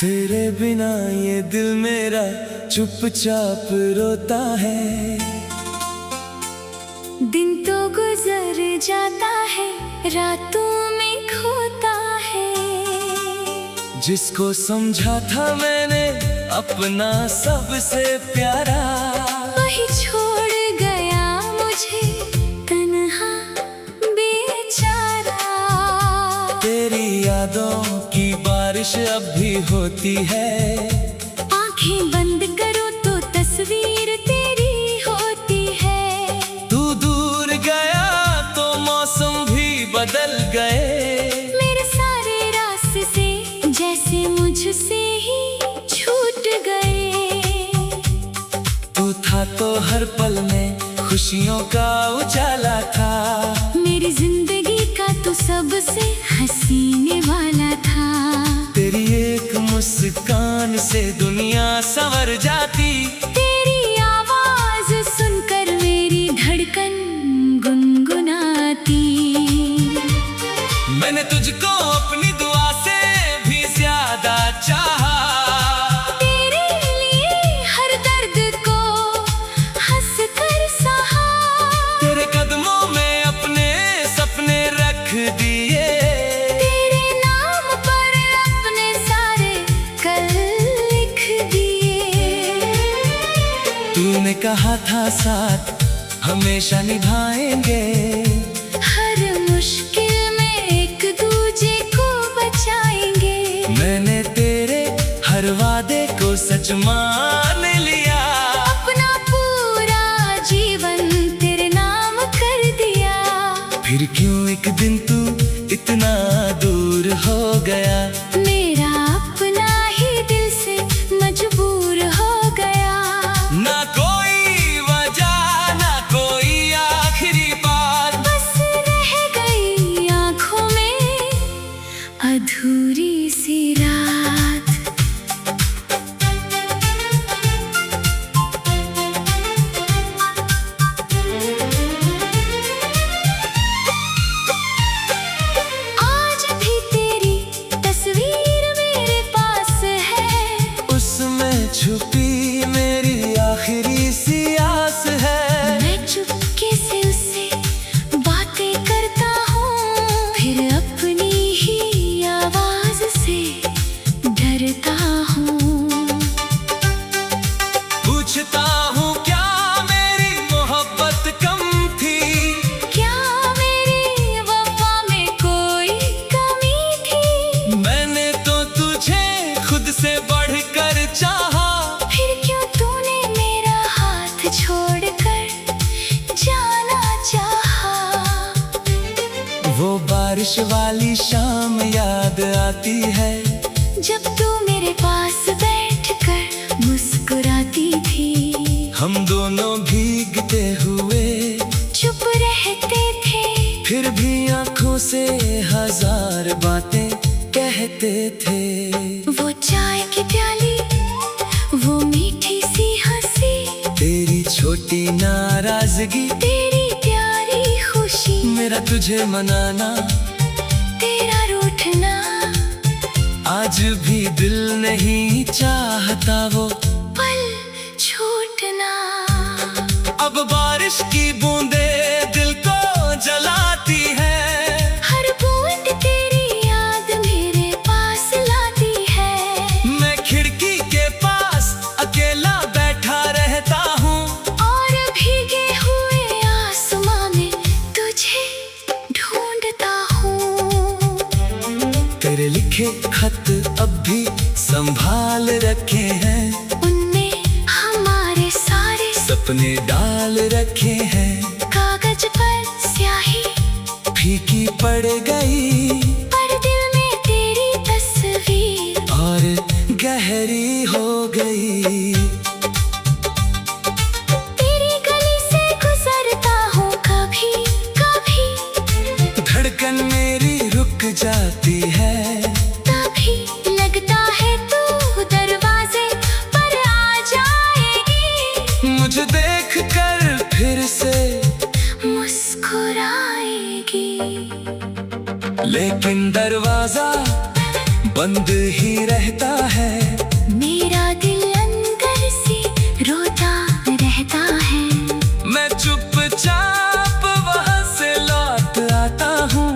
तेरे बिना ये दिल मेरा चुपचाप रोता है। दिन तो गुजर जाता है, रातों में खोता है। जिसको समझा था मैंने अपना सबसे प्यारा, वही छोड़ गया मुझे तन्हा बेचारा। तेरी यादों की बारिश अब भी होती है। आंखें बंद करो तो तस्वीर तेरी होती है। तू दूर गया तो मौसम भी बदल गए। मेरे सारे रास्ते जैसे मुझसे ही छूट गए। तू था तो हर पल में खुशियों का उजाला था। मेरी जिंदगी का तो सबसे हसीने वाला था। तेरी एक मुस्कान से दुनिया संवर जाती। तेरी आवाज सुनकर मेरी धड़कन गुनगुनाती। मैंने तुझको अपनी दुआ से भी ज्यादा चाहा। तेरे लिए हर दर्द को हंस कर सहा। तेरे कदमों में अपने सपने रख दिए। तेरे नाम पर अपने सारे कल लिख दिए। तूने कहा था साथ हमेशा निभाएंगे। हर मुश्किल में एक दूजे को बचाएंगे। मैंने तेरे हर वादे को सच मान लिया। अपना पूरा जीवन तेरे नाम कर दिया। फिर क्यों एक दिन तू इतना दूर हो गया। मेरा अपना ही दिल से मजबूर हो गया। ना कोई वजह ना कोई आखिरी बात, बस रह गई आंखों में अधूरी सी रात। आज भी तेरी तस्वीर मेरे पास है। उसमें छुपी मेरी आखिरी सी आस है। मैं चुपके से उससे बातें करता हूँ, फिर अपनी ही आवाज से डरता हूँ। पूछता हूँ क्या मेरी मोहब्बत कम थी। क्या मेरी वफा में कोई कमी थी। मैंने तो तुझे खुद से बढ़कर चाहा। फिर क्यों तूने मेरा हाथ छोड़कर जाना चाहा। वो बारिश वाली शाम याद आती है। जब तू मेरे पास बैठकर मुस्कुराती थी। हम दोनों भीगते हुए चुप रहते थे। फिर भी आंखों से हजार बातें कहते थे। वो चाय की प्याली, वो मीठी सी हंसी, तेरी छोटी नाराजगी, तेरी प्यारी खुशी, मेरा तुझे मनाना, तेरा रूठना। आज भी दिल नहीं चाहता वो पल छूटना। अब बारिश की बूंदे दिल को जलाती है। हर बूंद तेरी याद मेरे पास लाती है। मैं खिड़की के पास अकेला बैठा रहता हूँ। और भीगे हुए आसमां में तुझे ढूंढता हूँ। तेरे लिखे खत अब भी संभाल रखे हैं। उनमें हमारे सारे सपने डाल रखे हैं। कागज पर स्याही फीकी पड़ गई पर दिल में तेरी तस्वीर और गहरी हो गई। तेरी गली से गुजरता हूँ कभी कभी। धड़कन मेरी रुक जाती है। तभी लगता है तू दरवाजे पर आ जाएगी। मुझे देख कर फिर से मुस्कुराएगी। लेकिन दरवाजा बंद ही रहता है। मेरा दिल अंदर से रोता रहता है। मैं चुपचाप वहाँ से लौट आता हूँ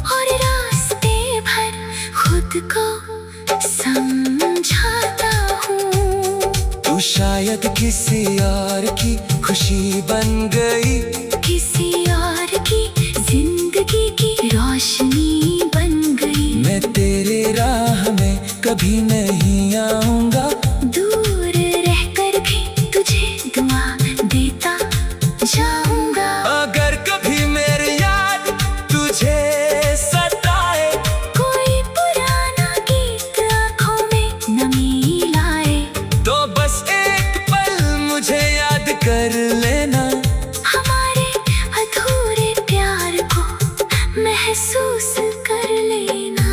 और रास्ते भर खुद को समझाता हूँ। तू शायद किसी और की खुशी बन गई, किसी और की जिंदगी की रोशनी बन गई। मैं तेरे राह में कभी नहीं आऊंगा, दूर रहकर भी तुझे दुआ देता जाऊंगा। अगर कभी मेरी याद तुझे सताए, कोई पुराना गीत आंखों में नमी लाए, तो बस एक पल मुझे याद कर लेना। हमारे अधूरे प्यार को महसूस कर लेना।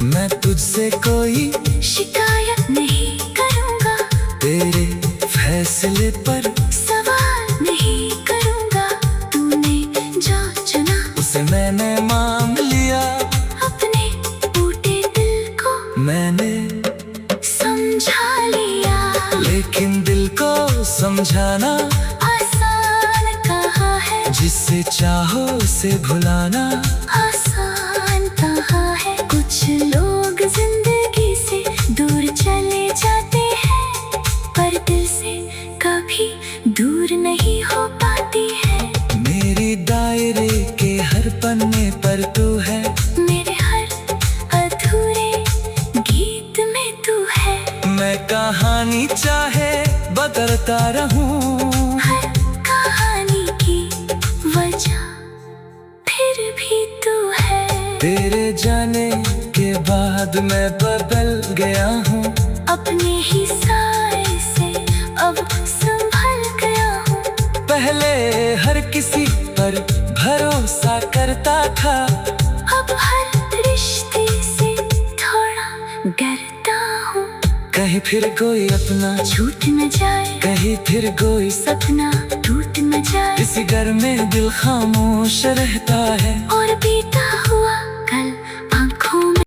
मैं तुझसे कोई शिकायत नहीं करूंगा, तेरे फैसले पर सवाल नहीं करूंगा। तूने जो चुना उसे मैंने मान लिया, अपने टूटे दिल को मैंने समझा लिया। लेकिन दिल को समझाना आसान कहाँ है, जिससे चाहो उसे भुलाना आसान कहाँ है। कुछ लोग जिंदगी से दूर चले जाते हैं, पर दिल से कभी दूर नहीं हो पाती है। मेरी डायरी के हर पन्ने पर तू है, मेरे हर अधूरे गीत में तू है। मैं कहानी चाहे बदलता रहूं, हर कहानी की वजह फिर भी तू है। तेरे जाने के बाद मैं बदल गया हूँ, अपने ही साए से अब संभल गया हूँ। पहले हर किसी पर भरोसा करता था, अब हर रिश्ते से थोड़ा डरता हूँ। कहीं फिर कोई अपना छूट न जाए, कहीं फिर कोई सपना टूट न जाए। इसी घर में दिल खामोश रहता है। और बीता हुआ कल आंखों में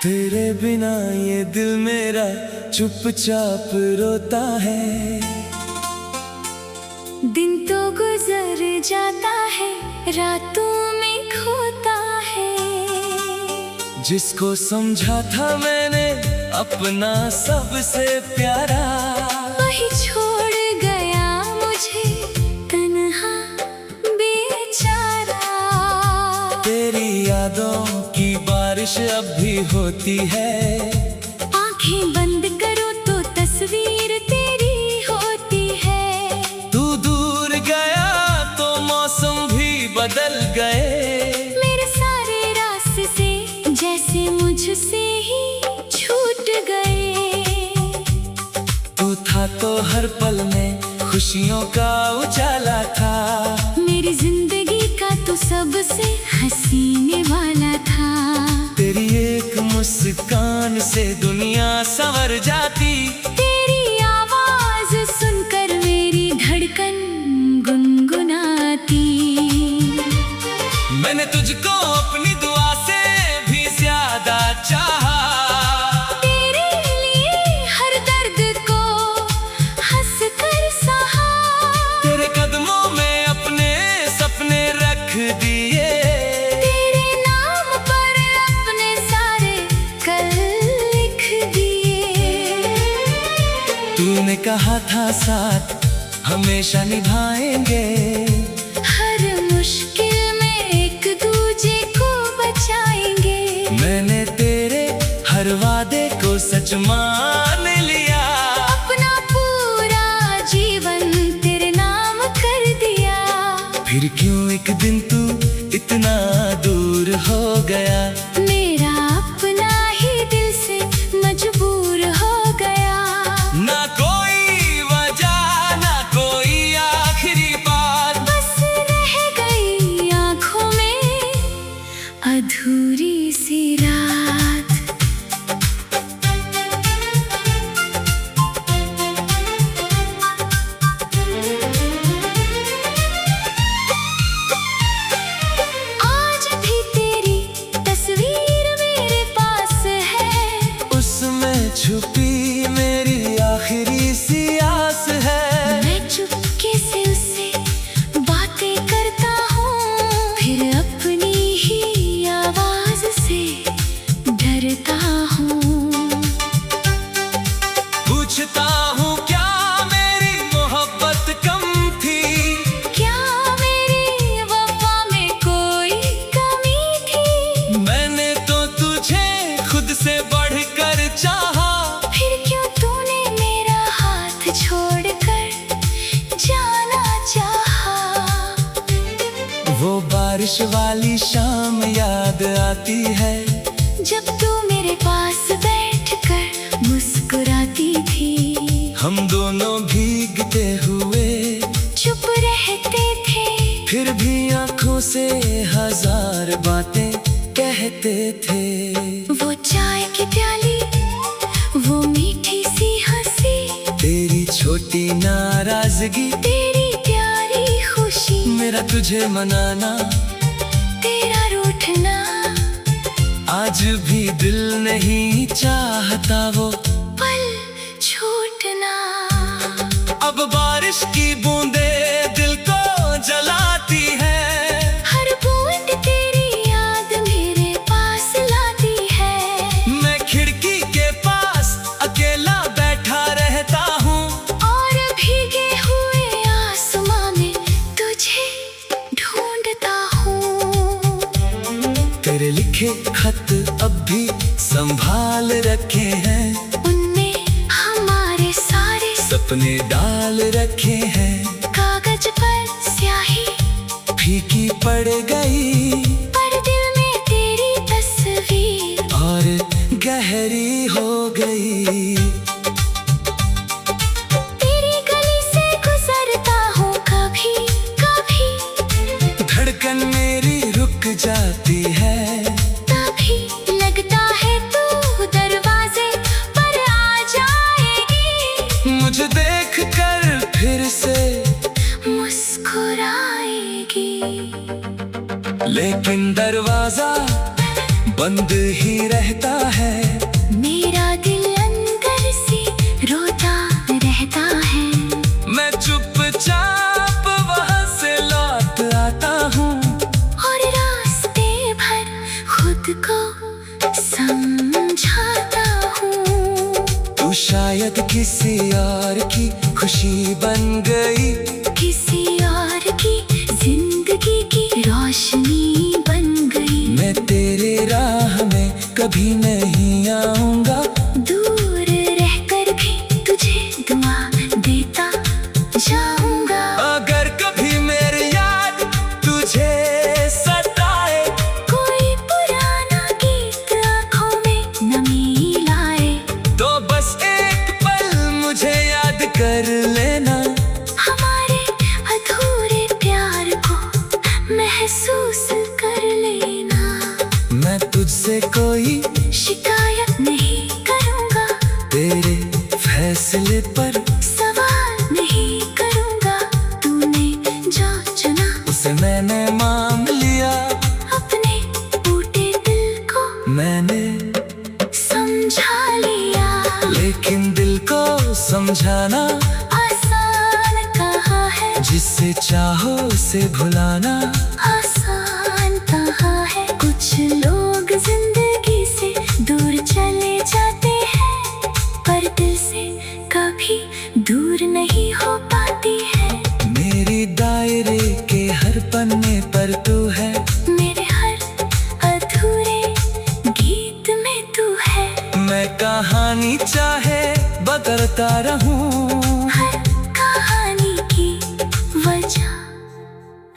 तेरे बिना ये दिल मेरा चुपचाप रोता है। दिन तो गुजर जाता है, रातों में खोता है। जिसको समझा था मैंने अपना सबसे प्यारा, वही छोड़ गया मुझे तन्हा बेचारा। तेरी यादों की बारिश अब भी होती है, आंखें बंद करो तो तस्वीर तेरी होती है। तू दूर गया तो मौसम भी बदल गए। मेरे सारे रास्ते जैसे मुझसे ही छूट गए। तू था तो हर पल में खुशियों का उजाला था, मेरी जिंदगी का तो सबसे हसीने वाला था। तेरी एक मुस्कान से दुनिया संवर जाती, तेरी आवाज सुनकर मेरी धड़कन गुनगुनाती। मैंने तुझको अपनी दुआ से भी ज्यादा चाहा, तेरे लिए हर दर्द को हंस कर सहा। तेरे कदमों में अपने सपने रख दिए, तेरे नाम पर अपने सारे कल लिख दिए। तूने कहा था साथ हमेशा निभाएंगे, हर मुश्किल में एक दूजे को बचाएंगे। मैंने तेरे हर वादे को सच मान लिया, अपना पूरा जीवन तेरे नाम कर दिया। फिर क्यों एक दिन तू इतना दूर हो गया। मेरा जाती है। जब तू मेरे पास बैठकर मुस्कुराती थी, हम दोनों भीगते हुए चुप रहते थे, फिर भी आंखों से हजार बातें कहते थे। वो चाय की प्याली, वो मीठी सी हंसी, तेरी छोटी नाराजगी, तेरी प्यारी खुशी, मेरा तुझे मनाना, तेरा रूठना, आज भी दिल नहीं चाहता वो पल छूटना। अब बारिश की बूंदें दिल को जलाती है, हर बूंद तेरी याद मेरे पास लाती है। मैं खिड़की के पास अकेला बैठा रहता हूँ, और भीगे हुए आसमां में तुझे ढूंढता हूँ। तेरे लिखे खत अब भी संभाल रखे हैं, उनमें हमारे सारे सपने डाल रखे हैं। कागज पर स्याही फीकी पड़ गई, पर दिल में तेरी तस्वीर और गहरी हो गई। तेरी गली से गुजरता हूँ कभी कभी, धड़कन मेरी रुक जाती है, तभी लगता है तू दरवाजे पर आ जाएगी, मुझे देख कर फिर से मुस्कुराएगी। लेकिन दरवाजा बंद ही रहता है, मेरा दिल अंदर से रोता रहता है। मैं चुपचाप वहाँ से लौट आता हूँ, और रास्ते भर खुद को समझाता हूँ। तू शायद किसी और की खुशी बन गई, किसी और की जिंदगी की रोशनी बन गई। मैं तेरे राह में कभी नहीं आऊंगा, दूर रहकर भी तुझे दुआ देता जाऊंगा। अगर कभी मेरी याद तुझे सताए, कोई पुराना गीत आंखों में नमी लाए, तो बस एक पल मुझे याद कर लेना, हमारे अधूरे प्यार को महसूस कर लेना। मैं तुझसे कोई शिकायत नहीं करूंगा, तेरे फैसले पर सवाल नहीं करूंगा। तूने जो चुना उसे मैंने मान लिया, अपने टूटे दिल को मैंने समझा लिया। लेकिन दिल को समझाना आसान कहाँ है, जिसे चाहो उसे भुलाना आसान कहाँ है। कुछ लोग जिंदगी से दूर चले जाते हैं, पर दिल से कभी दूर नहीं हो पाती है। मेरी डायरी के हर पन्ने पर तू है, मेरे हर अधूरे गीत में तू है। मैं कहानी चाहे बदलता रहूं, हर कहानी की वजह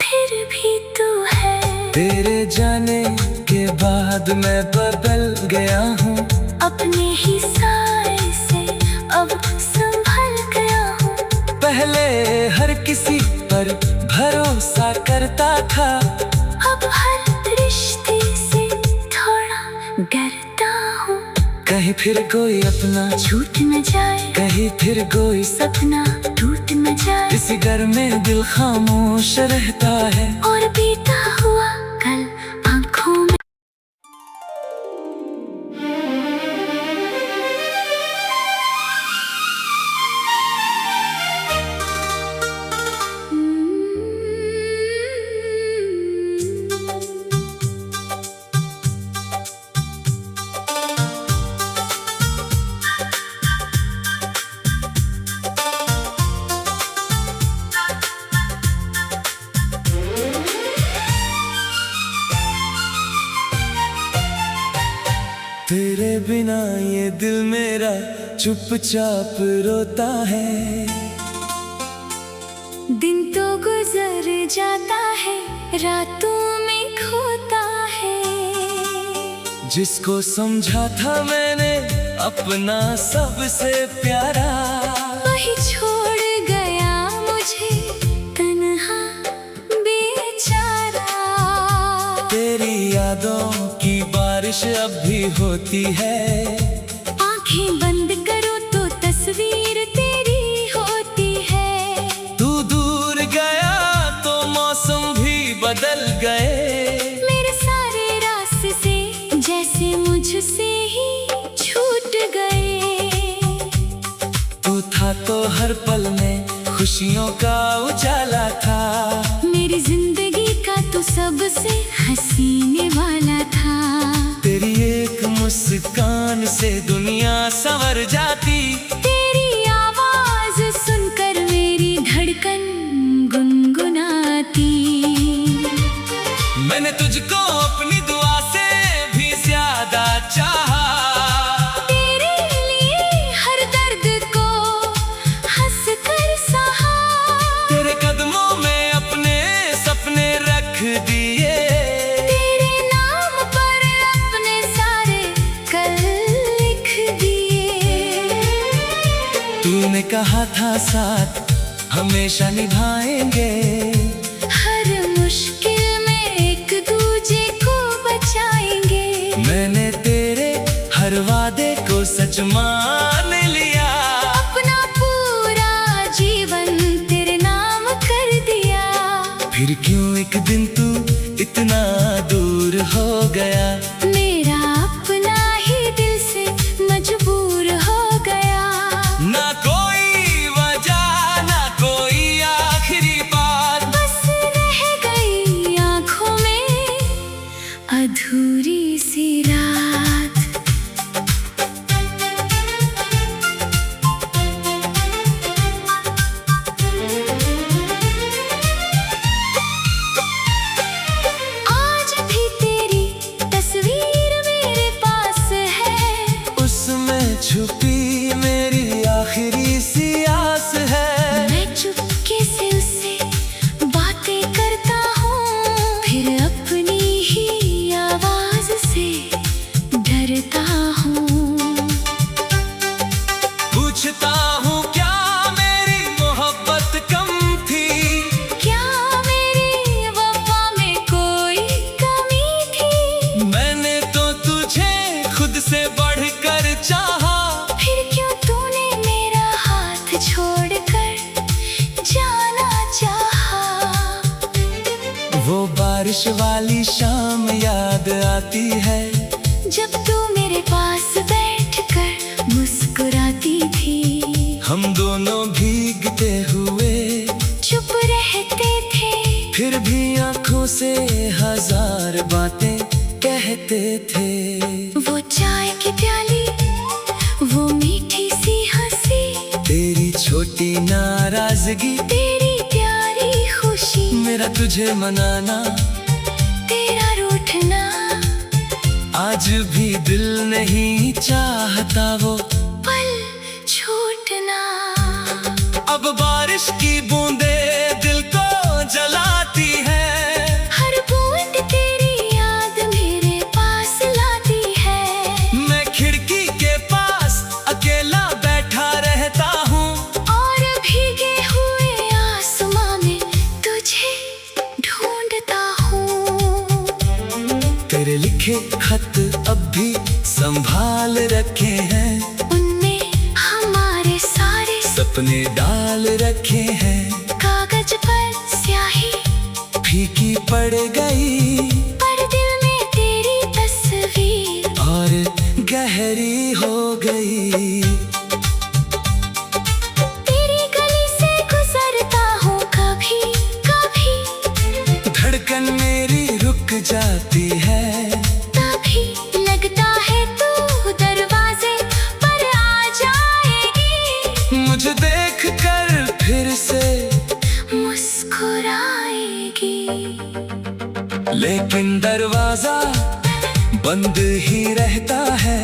फिर भी तू है। तेरे जाने के बाद मैं बदल गया हूँ, अपने ही साए से अब संभल गया हूँ। पहले हर किसी पर भरोसा करता था, अब हर रिश्ते से थोड़ा डरता हूँ। कहीं फिर कोई अपना छूट न जाए, कहीं फिर कोई सपना टूट न जाए। इसी घर में दिल खामोश रहता है, और बीता हुआ कल आंखों में तेरे बिना ये दिल मेरा चुपचाप रोता है। दिन तो गुजर जाता है, रातों में खोता है। जिसको समझा था मैंने अपना सबसे प्यारा, वही छोड़ गया मुझे तन्हा बेचारा। तेरी यादों की बारिश अब भी होती है, आंखें बंद करो तो तस्वीर तेरी होती है। तू दूर गया तो मौसम भी बदल गए, मेरे सारे रास्ते जैसे मुझसे ही छूट गए। तू था तो हर पल में खुशियों का उजाला था, मेरी जिंदगी का तो सबसे हसीने वाला था। तेरी एक मुस्कान से दुनिया संवर जाती, तेरी आवाज सुनकर मेरी धड़कन गुनगुनाती। मैंने तुझको अपनी दुआ से भी ज्यादा चाहा, तेरे लिए हर दर्द को हंस कर सहा। तेरे कदमों में अपने सपने रख दिए, तेरे नाम पर अपने सारे कल लिख दिए। तूने कहा था साथ हमेशा निभाएंगे, हर मुश्किल में एक दूजे को बचाएंगे। मैंने तेरे हर वादे को सच मान लिया, अपना पूरा जीवन तेरे नाम कर दिया। फिर क्यों एक दिन तू इतना दूर हो गया, मेरा अपना ही दिल से मजबूर हो गया। ना कोई वजह ना कोई आखिरी बात, बस रह गई आंखों में अधूरी सी रात। आज भी तेरी तस्वीर मेरे पास है, उसमें छुपी मेरी आखिरी सी आस है। मैं चुपके से उससे बातें करता हूँ, फिर अपनी ही आवाज से डरता हूँ। पूछता हूँ क्या मेरी मोहब्बत कम थी, क्या मेरी वफा में कोई कमी थी? मैंने तो तुझे खुद से बढ़कर चाहा, फिर क्यों तूने मेरा हाथ छोड़कर जाना चाहा? वो बारिश वाली शाम याद आती है, जब तू मेरे पास बैठकर मुस्कुराती थी। हम दोनों भीगते हुए चुप रहते थे, फिर भी आंखों से हजार बातें कहते थे। वो चाय की प्याली, वो मीठी सी हंसी, तेरी छोटी नाराजगी, तेरी प्यारी खुशी, मेरा तुझे मनाना, तेरा रूठना। आज भी दिल नहीं चाहता वो पल छूटना। अब बारिश की बूंदे दिल को जलाती है, हर बूंद तेरी याद मेरे पास लाती है। मैं खिड़की के पास अकेला बैठा रहता हूँ, और भीगे हुए आसमां में तुझे ढूंढता हूँ। तेरे लिखे खत अब भी संभाल रखे हैं, उनमें हमारे सारे सपने डाल रखे हैं। कागज पर स्याही फीकी पड़ गई पर दिल में तेरी तस्वीर और गहरी हो गई। तेरी गली से गुजरता हूँ कभी कभी, धड़कन मेरी रुक जाती है, तभी लगता है तू दरवाजे पर आ जाएगी। मुझे देख कर फिर से मुस्कुराएगी। लेकिन दरवाजा बंद ही रहता है,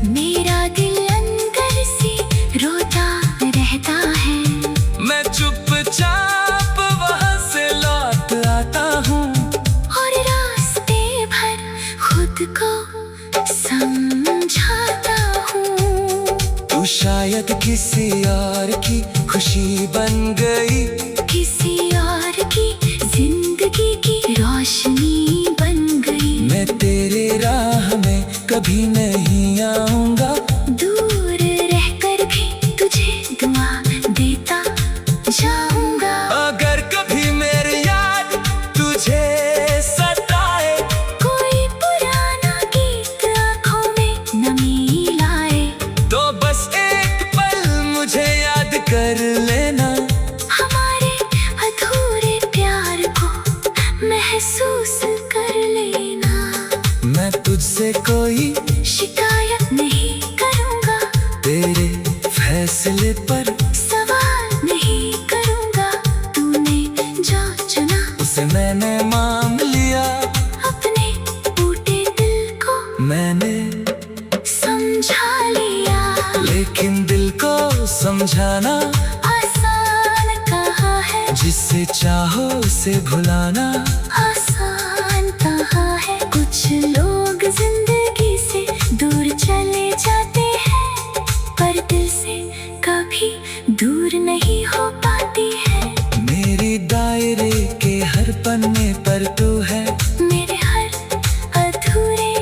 मेरा दिल अंदर से रोता रहता है। मैं चुपचाप वहां से लौट आता हूँ, और रास्ते भर खुद को किसी और की खुशी बन गई, किसी और की जिंदगी की रोशनी बन गई। मैं तेरे राह में कभी नहीं आऊंगा, दूर रहकर भी तुझे दुआ देता जाऊंगा। अगर कभी मेरी याद तुझे सताए, कोई पुराना गीत आंखों में नमी लाए, तो बस एक पल मुझे याद कर लेना। हमारे अधूरे प्यार को महसूस कर लेना। मैं तुझसे कोई शिकायत नहीं करूंगा, तेरे फैसले पर सवाल नहीं करूंगा। तूने जो चुना उसे मैंने मान लिया, अपने टूटे दिल को मैंने समझा लिया। लेकिन दिल को समझाना आसान कहाँ है, जिसे चाहो उसे भुलाना आसान कहाँ है। कुछ लोग जिंदगी से दूर चले जाते हैं, पर दिल से कभी दूर नहीं हो पाती है। मेरी डायरी के हर पन्ने पर तू है, मेरे हर अधूरे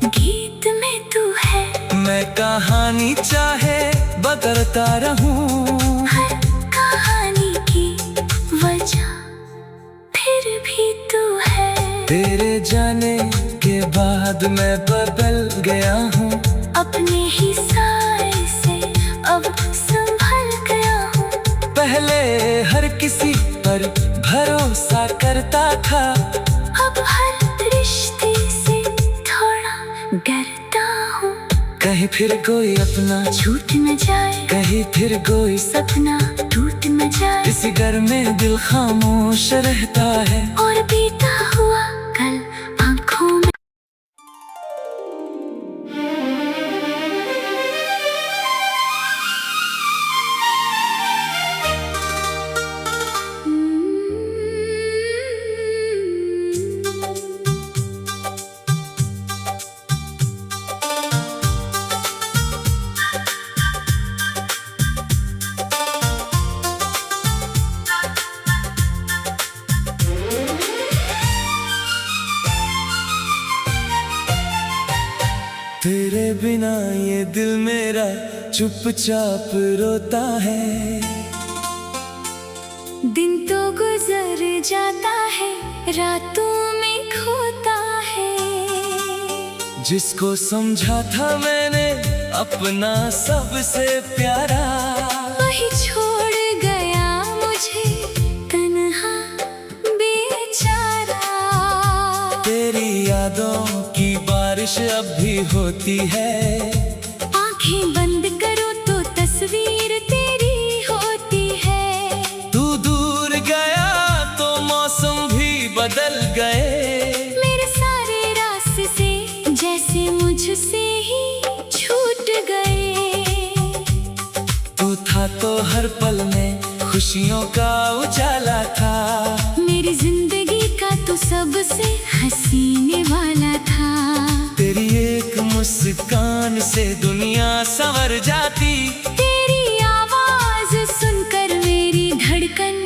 गीत में तू है। मैं कहानी चाहे बदलता रहूं, हर कहानी की वजह फिर भी तू है। तेरे जाने के बाद मैं बदल गया हूँ, अपने ही साए से अब संभल गया हूँ। पहले हर किसी पर भरोसा करता था, अब हर रिश्ते से थोड़ा डरता हूँ। कहीं फिर कोई अपना छूट न जाए, कहीं फिर कोई सपना टूट न जाए। इसी घर में दिल खामोश रहता है, और बीता हुआ कल आंखों में। तेरे बिना ये दिल मेरा चुपचाप रोता है। दिन तो गुजर जाता है, रातों में खोता है। जिसको समझा था मैंने अपना सबसे प्यारा, वही छोड़ गया मुझे तन्हा बेचारा। तेरी यादों की बारिश अब भी होती है, आंखें बंद करो तो तस्वीर तेरी होती है। तू दूर गया तो मौसम भी बदल गए, मेरे सारे रास्ते जैसे मुझसे ही छूट गए। तू था तो हर पल में खुशियों का उजाला था, मेरी जिंदगी का तो सबसे हसीने वाला था। तेरी एक मुस्कान से दुनिया संवर जाती, तेरी आवाज सुनकर मेरी धड़कन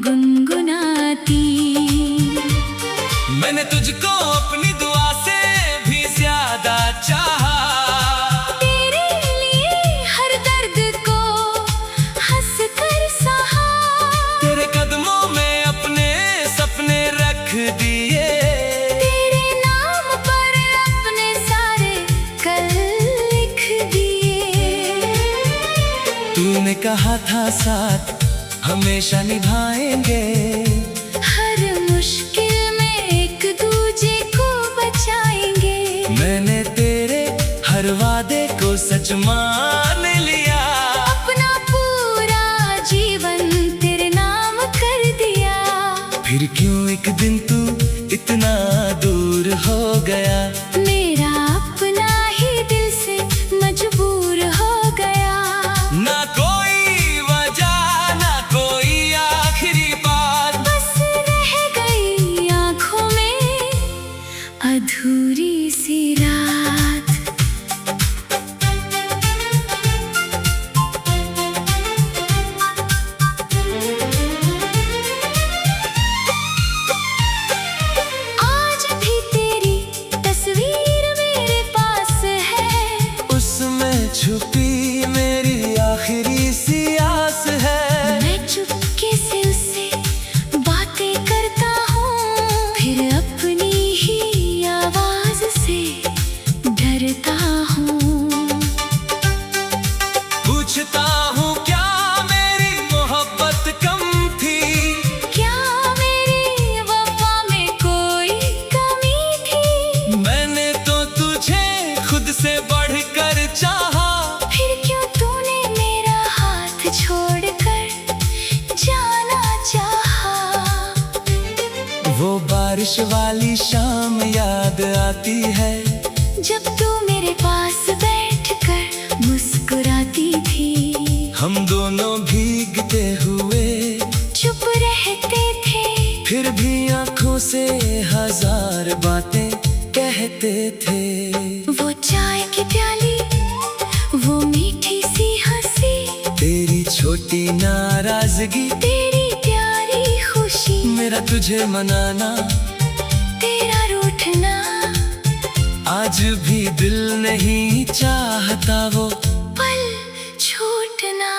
गुनगुनाती। मैंने तुझको अपनी दुआ से भी ज्यादा चाहा, तेरे लिए हर दर्द को हंस कर सहा। तेरे कदमों में अपने सपने रख दिए, तेरे नाम पर अपने सारे कल लिख दिए। तूने कहा था साथ हमेशा निभाएंगे, हर मुश्किल में एक दूजे को बचाएंगे। मैंने तेरे हर वादे को सच मान लिया, अपना पूरा जीवन तेरे नाम कर दिया। फिर क्यों एक दिन तू इतना दूर हो गया, मेरा अपना ही दिल से मजबूर हो गया। ना कोई वजह ना कोई आखिरी बात, बस रह गई आंखों में अधूरी सी रात। वाली शाम याद आती है, जब तू मेरे पास बैठकर मुस्कुराती थी। हम दोनों भीगते हुए चुप रहते थे, फिर भी आंखों से हजार बातें कहते थे। वो चाय की प्याली, वो मीठी सी हंसी, तेरी छोटी नाराजगी, तेरी प्यारी खुशी, मेरा तुझे मनाना, तेरा रूठना, आज भी दिल नहीं चाहता वो पल छूटना।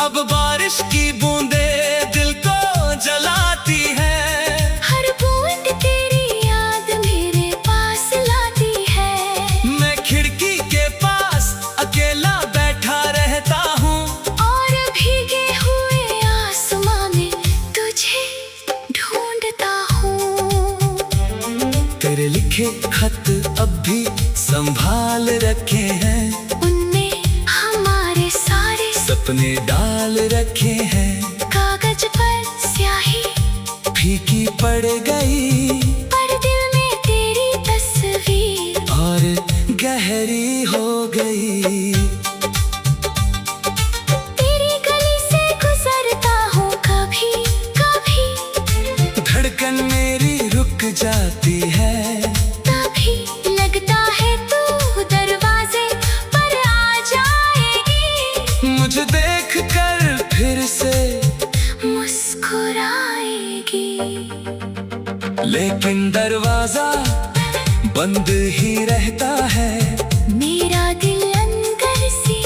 अब बारिश की बूंदे दिल को जलाती है, हर बूंद तेरी याद मेरे पास लाती है। मैं खिड़की के पास अकेला बैठा रहता हूँ, और भीगे हुए आसमां में तुझे ढूंढता हूँ। तेरे लिखे खत अब भी संभाल रखे हैं, उनमें हमारे सारे सपने डाल रखे हैं। कागज पर स्याही फीकी पड़ गई, पर दिल में तेरी तस्वीर और गहरी हो गई। तेरी गली से गुजरता हूँ कभी कभी, धड़कन मेरी रुक जाती है, तभी लगता है तू दरवाजे पर आ जाएगी। मुझे देख कर फिर से मुस्कुराएगी, लेकिन दरवाजा बंद ही रहता है। मेरा दिल अंदर से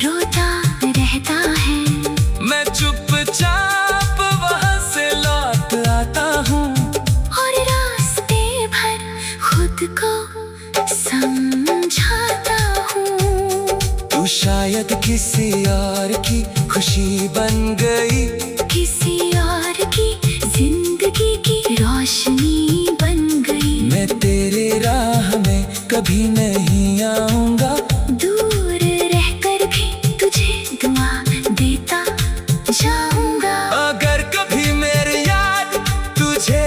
रोता रहता है। मैं चुपचाप वहाँ से लौट आता हूँ, और रास्ते भर खुद को समझाता हूँ। तू शायद किसी और की खुशी बन गई, किसी और की जिंदगी की रोशनी बन गई। मैं तेरे राह में कभी नहीं आऊंगा, दूर रहकर भी तुझे दुआ देता जाऊंगा। अगर कभी मेरी याद तुझे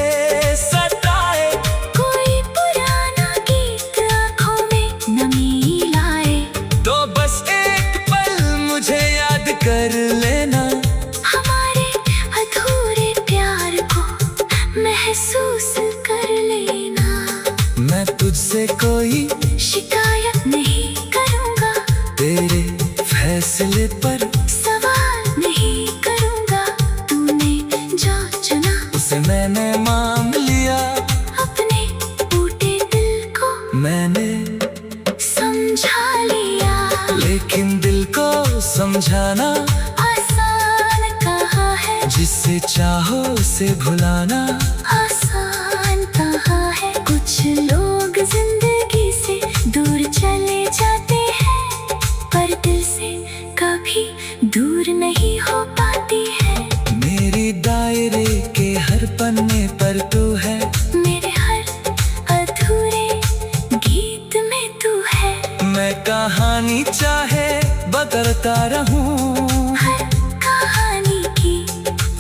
सताए, कोई पुराना गीत आंखों में नमी लाए, तो बस एक पल मुझे याद कर लेना। हमारे अधूरे प्यार को महसूस कर लेना। मैं तुझसे कोई शिकायत नहीं करूंगा, तेरे फैसले पर सवाल नहीं करूंगा। तूने जो चुना उसे मैंने मान लिया, अपने टूटे दिल को मैंने समझा लिया। लेकिन दिल को समझाना आसान कहाँ है, जिसे चाहो उसे भुलाना आसान कहाँ है। कुछ लोग जिंदगी से दूर चले जाते हैं, पर दिल से कभी दूर नहीं हो पाती है। मेरी डायरे के हर पन्ने पर तू है, मेरे हर अधूरे गीत में तू है। मैं कहानी चाहे बदलता रहूं, हर कहानी की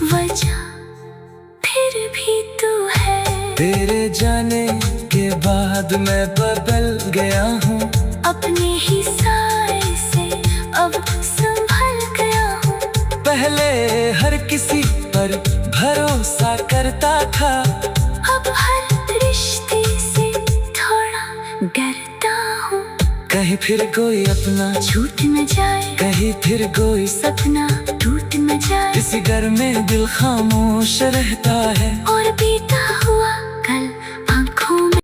वजह फिर भी तू है। तेरे जाने के बाद मैं बदल गया हूँ, अपने ही साए से अब संभल गया हूँ। पहले हर किसी पर भरोसा करता था, अब हर रिश्ते से थोड़ा डरता हूँ। कहीं फिर कोई अपना छूट न जाए, कहीं फिर कोई सपना टूट न जाए। किसी घर में दिल खामोश रहता है, और बीता हुआ